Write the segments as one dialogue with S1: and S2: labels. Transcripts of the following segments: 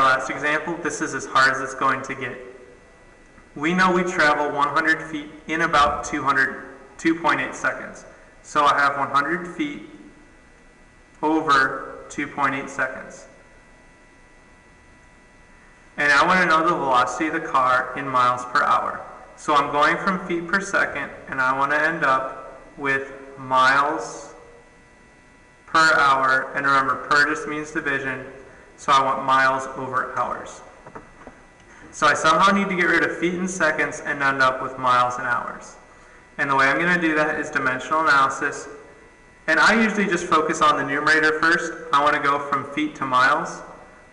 S1: last example, this is as hard as it's going to get. We know we travel 100 feet in about 2.8 seconds. So I have 100 feet over 2.8 seconds. And I want to know the velocity of the car in miles per hour. So I'm going from feet per second, and I want to end up with miles per hour. And remember, per just means division, so I want miles over hours. So I somehow need to get rid of feet and seconds and end up with miles and hours. And the way I'm going to do that is dimensional analysis. And I usually just focus on the numerator first. I want to go from feet to miles.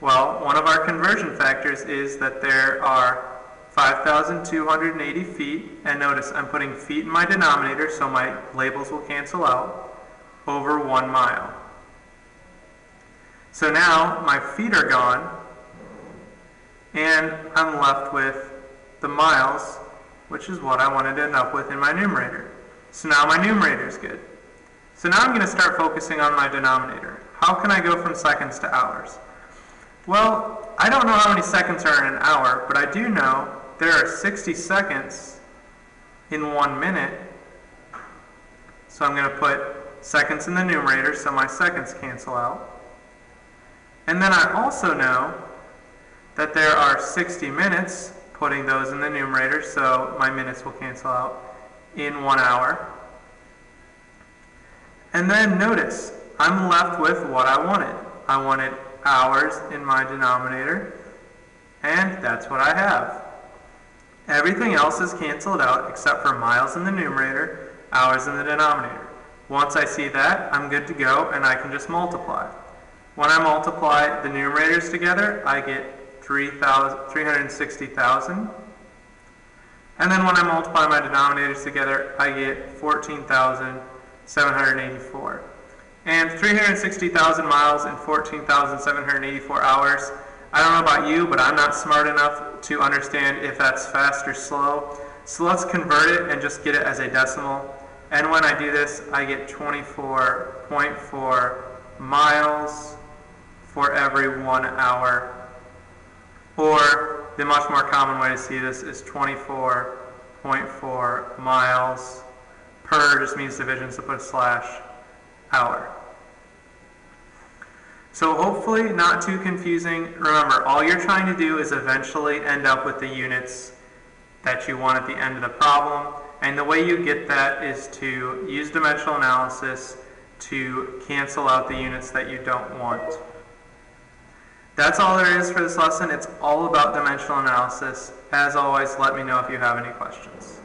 S1: Well, one of our conversion factors is that there are 5,280 feet, and notice I'm putting feet in my denominator so my labels will cancel out, over 1 mile. So now my feet are gone, and I'm left with the miles, which is what I wanted to end up with in my numerator. So now my numerator is good. So now I'm going to start focusing on my denominator. How can I go from seconds to hours? Well, I don't know how many seconds are in an hour, but I do know there are 60 seconds in 1 minute. So I'm going to put seconds in the numerator so my seconds cancel out. And then I also know that there are 60 minutes, putting those in the numerator so my minutes will cancel out, in 1 hour. And then notice, I'm left with what I wanted. I wanted hours in my denominator, and that's what I have. Everything else is canceled out except for miles in the numerator, hours in the denominator. Once I see that, I'm good to go, and I can just multiply. When I multiply the numerators together, I get 360,000. And then when I multiply my denominators together, I get 14,784. And 360,000 miles and 14,784 hours. I don't know about you, but I'm not smart enough to understand if that's fast or slow. So let's convert it and just get it as a decimal. And when I do this, I get 24.4 miles for every 1 hour. Or the much more common way to see this is 24.4 miles per, just means division, so put a slash, hour. So hopefully not too confusing. Remember, all you're trying to do is eventually end up with the units that you want at the end of the problem. And the way you get that is to use dimensional analysis to cancel out the units that you don't want. That's all there is for this lesson. It's all about dimensional analysis. As always, let me know if you have any questions.